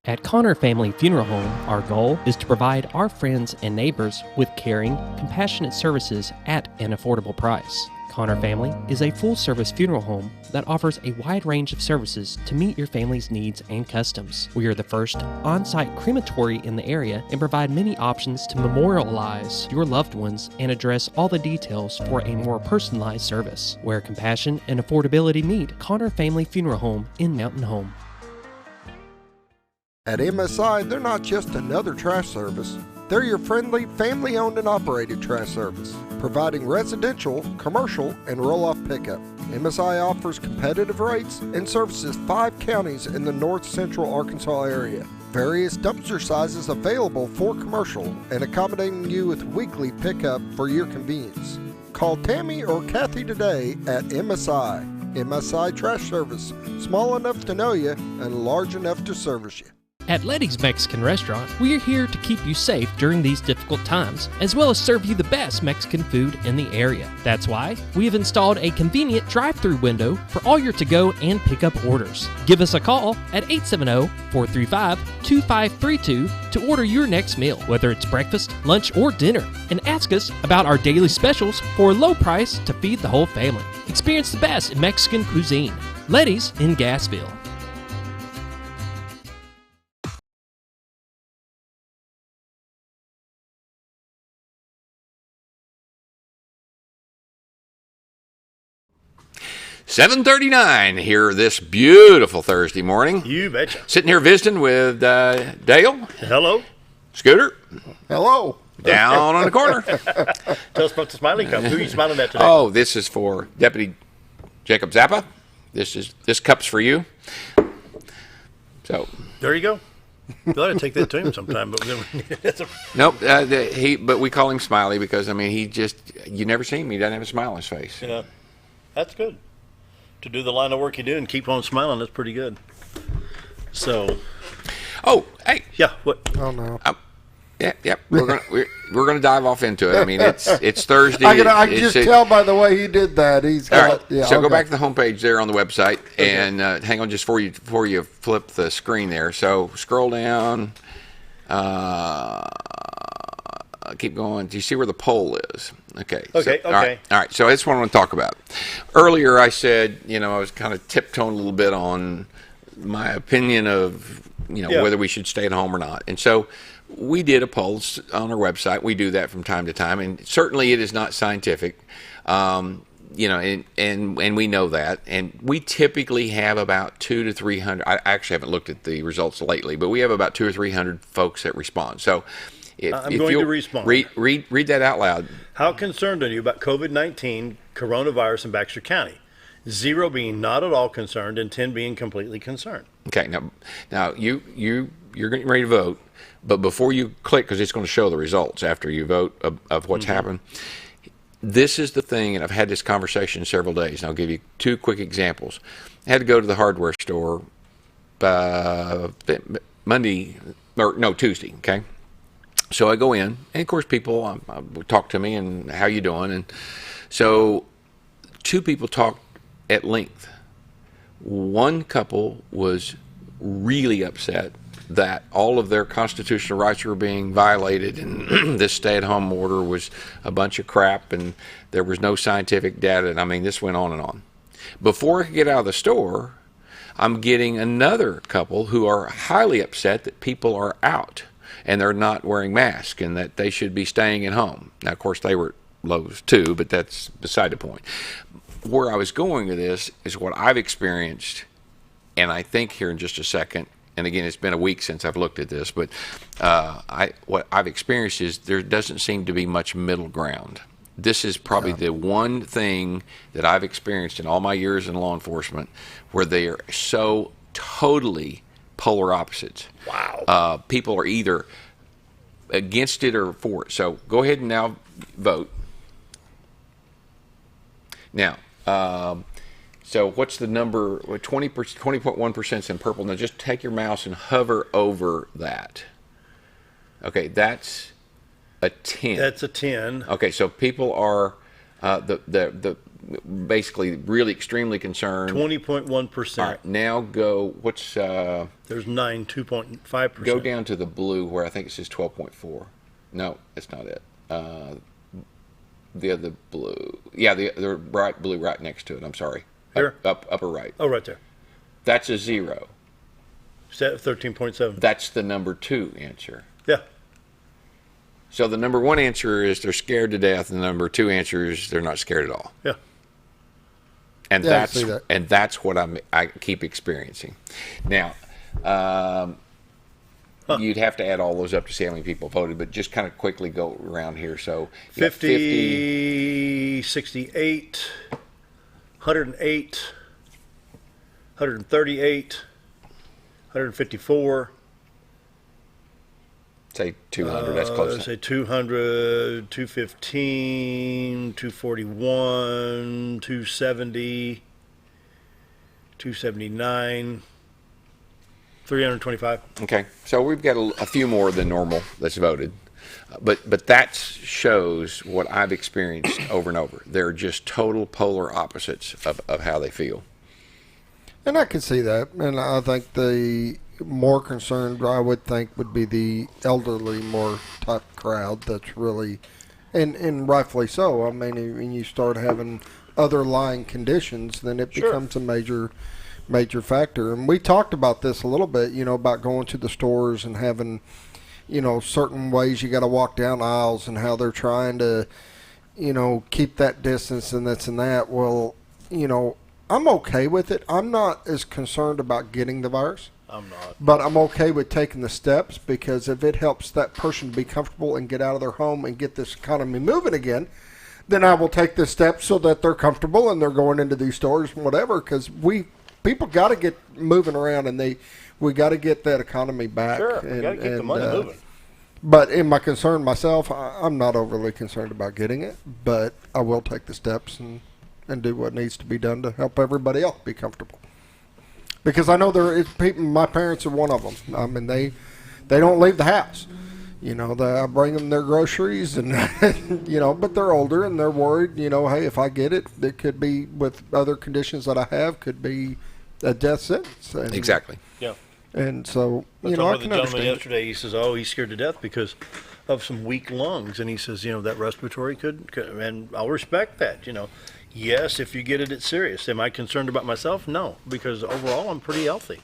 At Connor Family Funeral Home, our goal is to provide our friends and neighbors with caring, compassionate services at an affordable price. Connor Family is a full-service funeral home that offers a wide range of services to meet your family's needs and customs. We are the first on-site crematory in the area and provide many options to memorialize your loved ones and address all the details for a more personalized service. Where compassion and affordability meet, Connor Family Funeral Home in Mountain Home. At MSI, they're not just another trash service. They're your friendly, family-owned and operated trash service, providing residential, commercial, and roll-off pickup. MSI offers competitive rates and services 5 counties in the north central Arkansas area. Various dumpster sizes available for commercial and accommodating you with weekly pickup for your convenience. Call Tammy or Kathy today at MSI. MSI Trash Service, small enough to know you and large enough to service you. At Letty's Mexican Restaurant, we are here to keep you safe during these difficult times, as well as serve you the best Mexican food in the area. That's why we have installed a convenient drive-through window for all your to-go and pickup orders. Give us a call at 870-435-2532 to order your next meal, whether it's breakfast, lunch, or dinner, and ask us about our daily specials for a low price to feed the whole family. Experience the best in Mexican cuisine. Letty's in Gassville. $7:39 here this beautiful Thursday morning. You betcha. Sitting here visiting with Dale. Hello. Scooter. Hello. down on the corner. Tell us about the Smiley Cup. Who are you smiling at today? Oh, this is for Deputy Jacob Zappa. This cup's for you. So there you go. I ought to take that to him sometime. But nope. But we call him Smiley because you never see him. He doesn't have a smile on his face. Yeah, that's good. To do the line of work you do and keep on smiling, that's pretty good. So. Oh, hey. Yeah. What? Oh no. Yeah. We're gonna dive off into it. I mean, it's Thursday. I can just tell by the way he did that. He's got. All right. Yeah, so go back to the homepage there on the website, and hang on just before you flip the screen there. So scroll down. Keep going. Do you see where the poll is? Okay. Okay. All right. So that's what I want to talk about. Earlier, I said I was kind of tiptoeing a little bit on my opinion of whether we should stay at home or not, and so. We did a poll on our website. We do that from time to time, and certainly it is not scientific, and we know that. And we typically have about 200 to 300. I actually haven't looked at the results lately, but we have about 200 or 300 folks that respond. So, I'm going to respond. Read that out loud. How concerned are you about COVID-19, coronavirus in Baxter County? 0 being not at all concerned, and 10 being completely concerned. Okay, now you're getting ready to vote. But before you click, because it's going to show the results after you vote of what's happened, this is the thing, and I've had this conversation several days, and I'll give you 2 quick examples. I had to go to the hardware store Tuesday, okay? So I go in, and of course people talk to me, and how you doing? And so 2 people talked at length. One couple was really upset that all of their constitutional rights were being violated, and this stay-at-home order was a bunch of crap, and there was no scientific data. And I mean, this went on and on. Before I could get out of the store, I'm getting another couple who are highly upset that people are out and they're not wearing masks and that they should be staying at home. Now, of course, they were at Lowe's too, but that's beside the point. Where I was going with this is what I've experienced, and I think here in just a second, and again, it's been a week since I've looked at this, but what I've experienced is there doesn't seem to be much middle ground. This is probably the one thing that I've experienced in all my years in law enforcement where they are so totally polar opposites. Wow. People are either against it or for it. So go ahead and now vote. Now, so what's the number? 20.1% in purple. Now just take your mouse and hover over that. Okay, that's a 10. That's a 10. Okay, so people are the basically really extremely concerned. 20.1%. All right, now go. What's there's 2.5%. Go down to the blue where I think it says 12.4. No, that's not it. The other blue. Yeah, the bright blue right next to it. I'm sorry. Here? Upper right. Oh, right there. That's a 0. 13.7. That's the number 2 answer. Yeah. So the number 1 answer is they're scared to death, and the number 2 answer is they're not scared at all. Yeah. And that's what I keep experiencing. Now, you'd have to add all those up to see how many people voted, but just kind of quickly go around here. So 50, 68, 108, 138, 154. Say 200, that's close. Say 200, 215, 241, 270, 279, 325. Okay, so we've got a few more than normal that's voted. But that shows what I've experienced over and over. They're just total polar opposites of how they feel. And I can see that. And I think the more concerned, I would think, would be the elderly more type crowd that's really, and rightfully so. I mean, when you start having other lying conditions, then it becomes a major factor. And we talked about this a little bit, about going to the stores and having, certain ways you got to walk down aisles and how they're trying to, keep that distance and this and that. Well, I'm okay with it. I'm not as concerned about getting the virus. I'm not. But I'm okay with taking the steps because if it helps that person be comfortable and get out of their home and get this economy moving again, then I will take the steps so that they're comfortable and they're going into these stores and whatever. Because people got to get moving around and we got to get that economy back. Sure, we got to keep the money moving. But in my concern myself, I'm not overly concerned about getting it, but I will take the steps and do what needs to be done to help everybody else be comfortable. Because I know there is people. My parents are one of them. I mean, they don't leave the house. You know, I bring them their groceries, and but they're older and they're worried. You know, hey, if I get it, it could be with other conditions that I have, could be a death sentence. And, Exactly. Yeah. And so, I I talked can with the gentleman understand. yesterday. He says, "Oh, he's scared to death because of some weak lungs," and he says, that respiratory could, and I'll respect that. Yes, if you get it, it's serious. Am I concerned about myself? No, because overall I'm pretty healthy.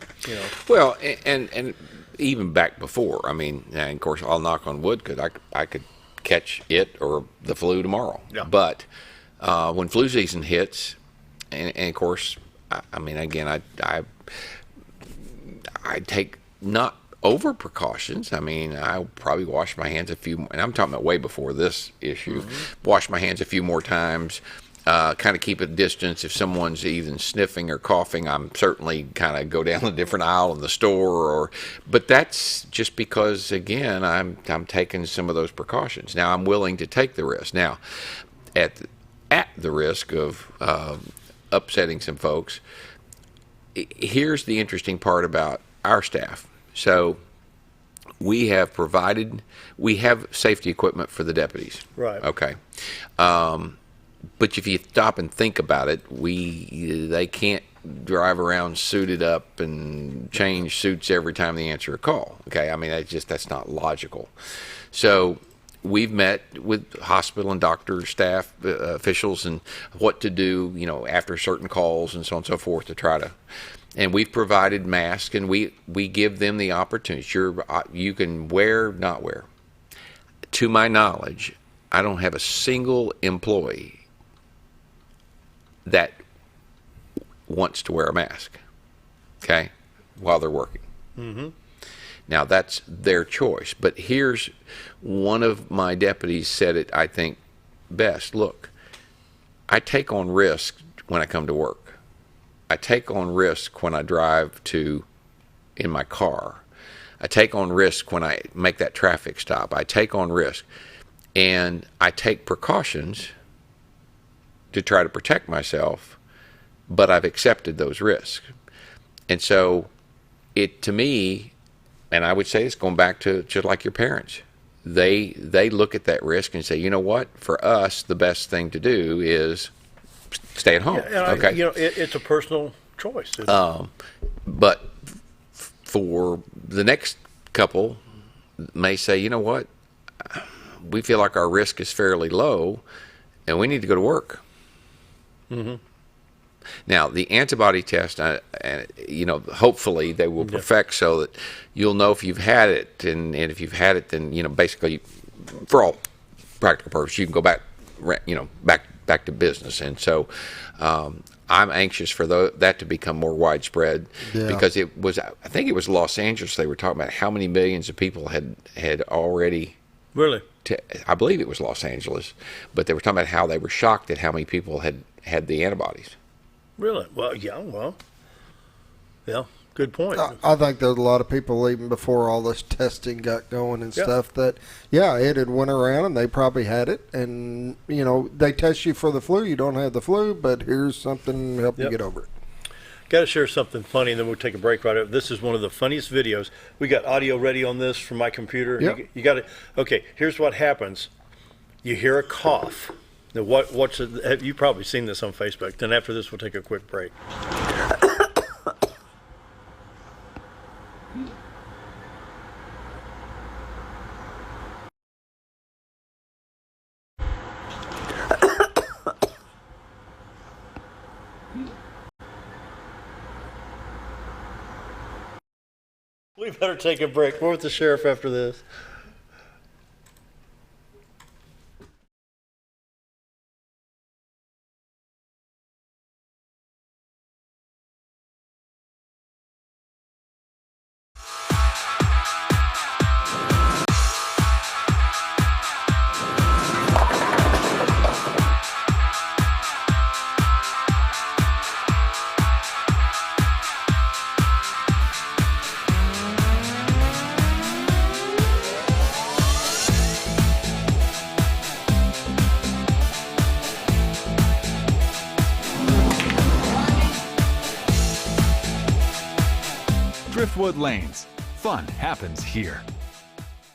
Well, and even back before, I mean, and of course, I'll knock on wood because I could catch it or the flu tomorrow. Yeah. But when flu season hits, and of course, I mean, again, I take not over precautions. I mean, I'll probably wash my hands and I'm talking about way before this issue, wash my hands a few more times, kind of keep a distance. If someone's even sniffing or coughing, I'm certainly kind of go down a different aisle in the store, but that's just because, again, I'm taking some of those precautions. Now, I'm willing to take the risk. Now, at the risk of upsetting some folks, here's the interesting part about our staff. So we have safety equipment for the deputies. Right. Okay. But if you stop and think about it, they can't drive around suited up and change suits every time they answer a call. Okay. I mean, that's not logical. So we've met with hospital and doctor staff officials and what to do, after certain calls and so on and so forth to try to. And we've provided masks, and we give them the opportunity. You can wear, not wear. To my knowledge, I don't have a single employee that wants to wear a mask, okay, while they're working. Mm-hmm. Now, that's their choice. But here's one of my deputies said it, I think, best. Look, I take on risk when I come to work. I take on risk when I drive in my car. I take on risk when I make that traffic stop. I take on risk. And I take precautions to try to protect myself, but I've accepted those risks. And so to me, and I would say it's going back to just like your parents, they look at that risk and say, you know what, for us, the best thing to do is stay at home. Yeah, and okay. It's a personal choice. But for the next couple, may say, you know what, we feel like our risk is fairly low, and we need to go to work. Mm-hmm. Now, the antibody test, hopefully they will perfect so that you'll know if you've had it, and if you've had it, then basically, for all practical purposes, you can go back, back to business. And so, I'm anxious for that to become more widespread because I think it was Los Angeles. They were talking about how many millions of people had already. Really? I believe it was Los Angeles, but they were talking about how they were shocked at how many people had the antibodies. Really? Well, yeah, good point. I think there's a lot of people, even before all this testing got going and stuff, that, it had went around and they probably had it. And, they test you for the flu. You don't have the flu, but here's something to help you get over it. Got to share something funny, and then we'll take a break right over. This is one of the funniest videos. We got audio ready on this from my computer. Yep. You got it. Okay, here's what happens. You hear a cough. Now, have you probably seen this on Facebook? Then after this, we'll take a quick break. We better take a break. We're with the sheriff after this. Driftwood Lanes. Fun happens here.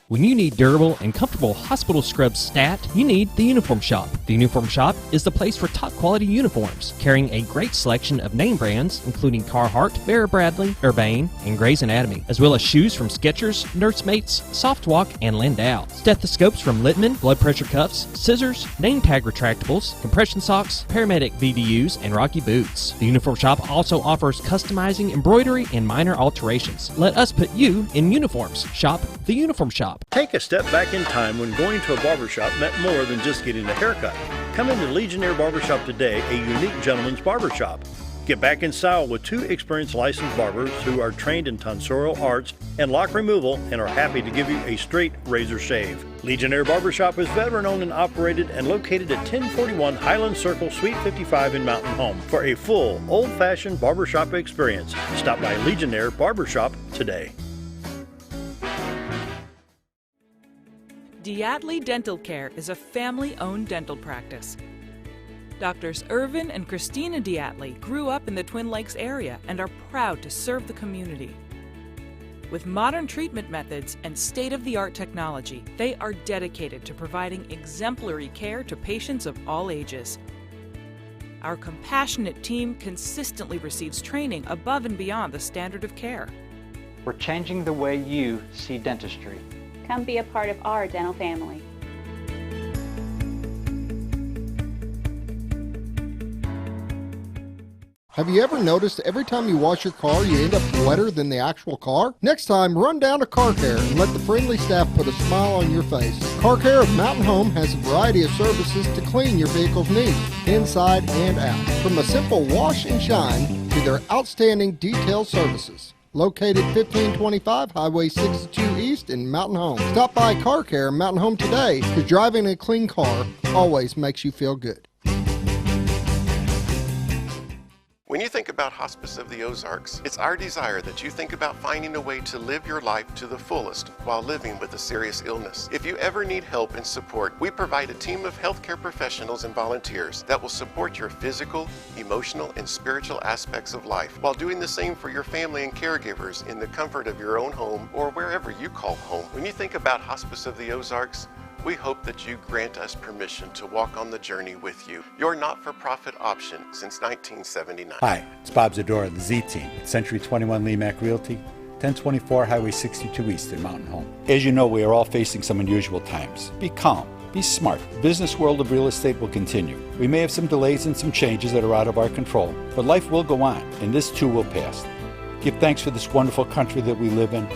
When you need durable and comfortable hospital scrubs stat, you need the Uniform Shop. The Uniform Shop is the place for top quality uniforms, carrying a great selection of name brands, including Carhartt, Bear Bradley, Urbane, and Grey's Anatomy, as well as shoes from Skechers, Nursemates, Softwalk, and Landau, stethoscopes from Littman, blood pressure cuffs, scissors, name tag retractables, compression socks, paramedic VDUs, and Rocky boots. The Uniform Shop also offers customizing embroidery and minor alterations. Let us put you in uniforms. Shop the Uniform Shop. Take a step back in time when going to a barbershop meant more than just getting a haircut. Come into Legionnaire Barbershop today, a unique gentleman's barbershop. Get back in style with 2 experienced licensed barbers who are trained in tonsorial arts and lock removal and are happy to give you a straight razor shave. Legionnaire Barbershop is veteran-owned and operated and located at 1041 Highland Circle, Suite 55 in Mountain Home. For a full, old-fashioned barbershop experience, stop by Legionnaire Barbershop today. Diatley Dental Care is a family-owned dental practice. Doctors Irvin and Christina Diatley grew up in the Twin Lakes area and are proud to serve the community. With modern treatment methods and state-of-the-art technology, they are dedicated to providing exemplary care to patients of all ages. Our compassionate team consistently receives training above and beyond the standard of care. We're changing the way you see dentistry. Come be a part of our dental family. Have you ever noticed every time you wash your car, you end up wetter than the actual car? Next time, run down to Car Care and let the friendly staff put a smile on your face. Car Care of Mountain Home has a variety of services to clean your vehicle's needs, inside and out. From a simple wash and shine to their outstanding detail services. Located 1525 Highway 62 East in Mountain Home. Stop by Car Care Mountain Home today, because driving a clean car always makes you feel good. When you think about Hospice of the Ozarks, it's our desire that you think about finding a way to live your life to the fullest while living with a serious illness. If you ever need help and support, we provide a team of healthcare professionals and volunteers that will support your physical, emotional, and spiritual aspects of life while doing the same for your family and caregivers in the comfort of your own home or wherever you call home. When you think about Hospice of the Ozarks, we hope that you grant us permission to walk on the journey with you. Your not-for-profit option since 1979. Hi, it's Bob Zadora of the Z-Team at Century 21 Lemac Realty, 1024 Highway 62 East in Mountain Home. As you know, we are all facing some unusual times. Be calm. Be smart. Business world of real estate will continue. We may have some delays and some changes that are out of our control, but life will go on, and this too will pass. Give thanks for this wonderful country that we live in.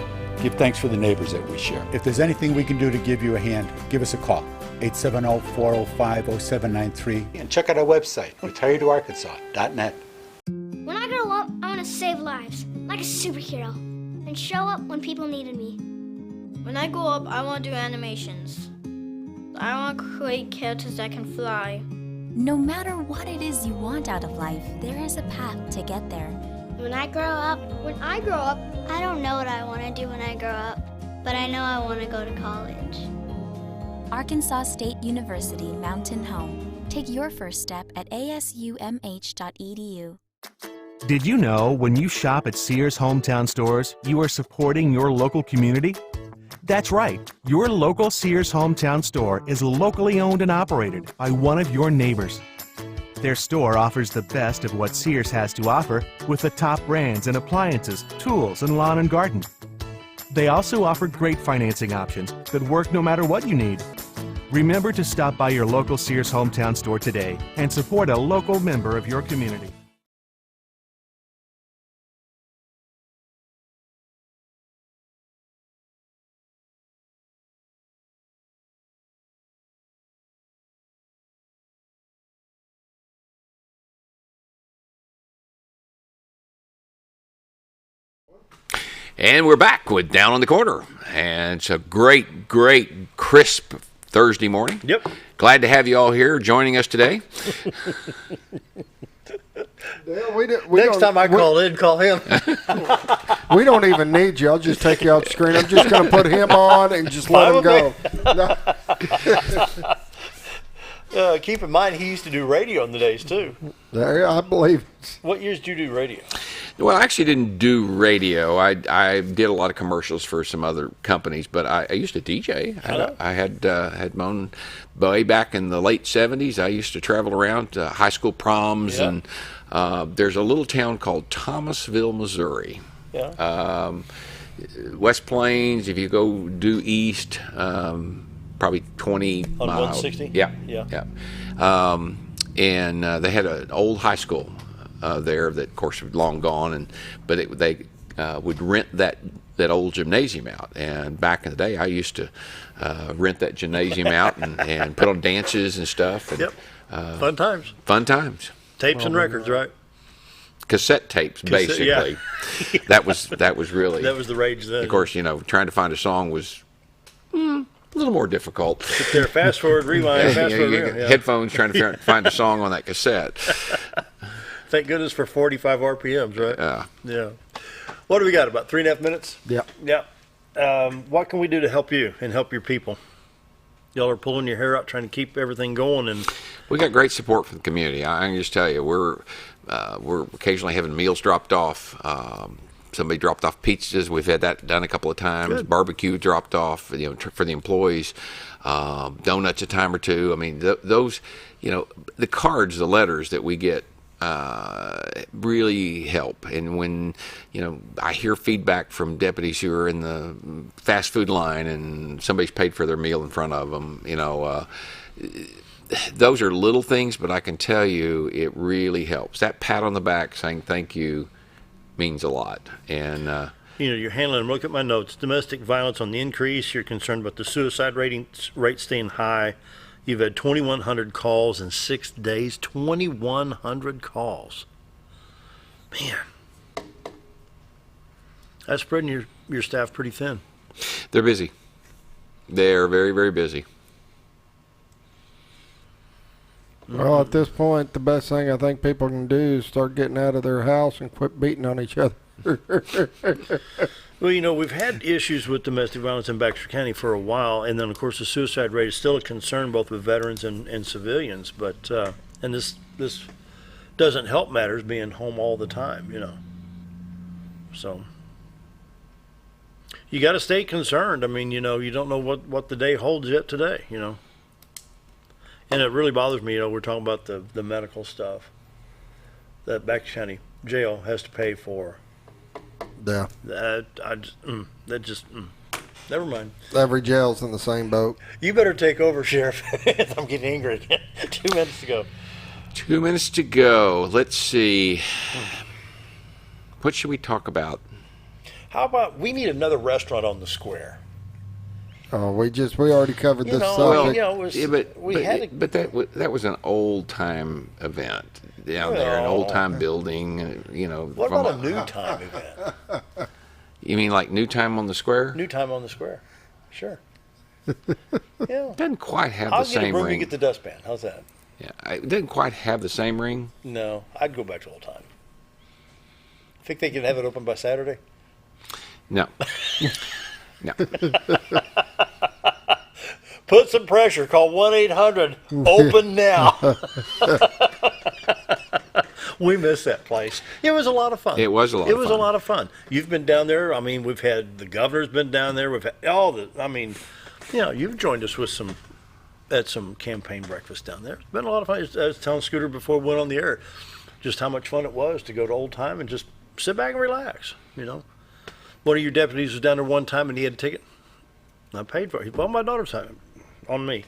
Give thanks for the neighbors that we share. If there's anything we can do to give you a hand, give us a call. 870-405-0793. And check out our website, retiredtoarkansas.net. When I grow up, I want to save lives, like a superhero, and show up when people needed me. When I grow up, I want to do animations. I want to create characters that can fly. No matter what it is you want out of life, there is a path to get there. When I grow up, I don't know what I want to do when I grow up, but I know I want to go to college. Arkansas State University Mountain Home. Take your first step at asumh.edu. Did you know when you shop at Sears Hometown Stores, you are supporting your local community? That's right. Your local Sears Hometown Store is locally owned and operated by one of your neighbors. Their store offers the best of what Sears has to offer with the top brands in appliances, tools, and lawn and garden. They also offer great financing options that work no matter what you need. Remember to stop by your local Sears Hometown Store today and support a local member of your community. And we're back with Down on the Corner. And it's a great, crisp Thursday morning. Yep. Glad to have you all here joining us today. Next time I call in, call him. We don't even need you. I'll just take you out the screen. I'm just going to put him on and just let him go. Keep in mind, he used to do radio in the days, too. There, I believe. What years did you do radio? Well, I actually didn't do radio. I did a lot of commercials for some other companies, but I used to DJ. I had my own, way back in the late 70s. I used to travel around to high school proms, and there's a little town called Thomasville, Missouri. Yeah. West Plains, if you go due east, probably 20 On miles. 160? Yeah. Yeah. And they had an old high school there that, of course, was long gone, but they would rent that old gymnasium out. And back in the day, I used to rent that gymnasium out and put on dances and stuff. And, fun times. Fun times. Tapes and records, right? Cassette tapes, basically. Yeah. That was really. That was the rage then. Of course, trying to find a song was a little more difficult. Sit there, fast forward, rewind, fast forward, rewind. Yeah. Headphones, trying to find a song on that cassette. Thank goodness for 45 RPMs, right? Yeah. What do we got? About 3.5 minutes? Yeah. Yeah. What can we do to help you and help your people? Y'all are pulling your hair out, trying to keep everything going, and we got great support from the community. I can just tell you, we're occasionally having meals dropped off. Somebody dropped off pizzas. We've had that done a couple of times. Good. Barbecue dropped off, for the employees. Donuts a time or two. I mean, those, the cards, the letters that we get really help. And when, I hear feedback from deputies who are in the fast food line and somebody's paid for their meal in front of them, those are little things, but I can tell you it really helps. That pat on the back saying thank you means a lot. And you're handling. Look at my notes. Domestic violence on the increase. You're concerned about the suicide rate staying high. You've had 2,100 calls in 6 days. 2,100 calls. Man, that's spreading your staff pretty thin. They're busy. They're very, very busy. Well, at this point, the best thing I think people can do is start getting out of their house and quit beating on each other. Well, we've had issues with domestic violence in Baxter County for a while, and then, of course, the suicide rate is still a concern both with veterans and civilians. But and this doesn't help matters being home all the time, So you got to stay concerned. I mean, you don't know what the day holds yet today, And it really bothers me, we're talking about the medical stuff that Baxter County Jail has to pay for. Yeah. Never mind. Every jail's in the same boat. You better take over, Sheriff. I'm getting angry again. 2 minutes to go. 2 minutes to go. Let's see. What should we talk about? How about we need another restaurant on the square? Oh, we already covered this subject. But that was an old time event down there, an old time building. What about a new time event? You mean like New Time on the Square? New Time on the Square, sure. Yeah, doesn't quite have the same ring. I'll get a broom, you get the dustpan. How's that? Yeah, it doesn't quite have the same ring. No, I'd go back to old time. Think they could have it open by Saturday? No. No. Put some pressure. Call 1-800. Open now. We miss that place. It was a lot of fun. It was a lot of fun. You've been down there. I mean, we've had the governor's been down there. We've had you've joined us at some campaign breakfast down there. It's been a lot of fun. I was telling Scooter before we went on the air just how much fun it was to go to Old Time and just sit back and relax. One of your deputies was down there one time and he had a ticket. I paid for it. He bought my daughter's time on me.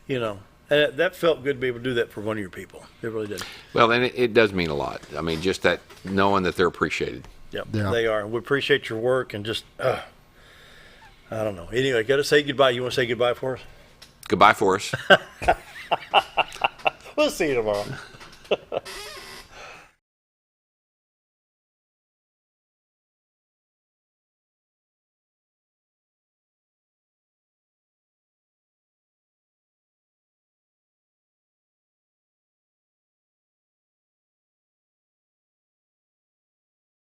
And that felt good to be able to do that for one of your people. It really did. Well, and it does mean a lot. I mean, just that knowing that they're appreciated. Yep, yeah, they are. We appreciate your work and just, I don't know. Anyway, got to say goodbye. You want to say goodbye for us? Goodbye for us. We'll see you tomorrow.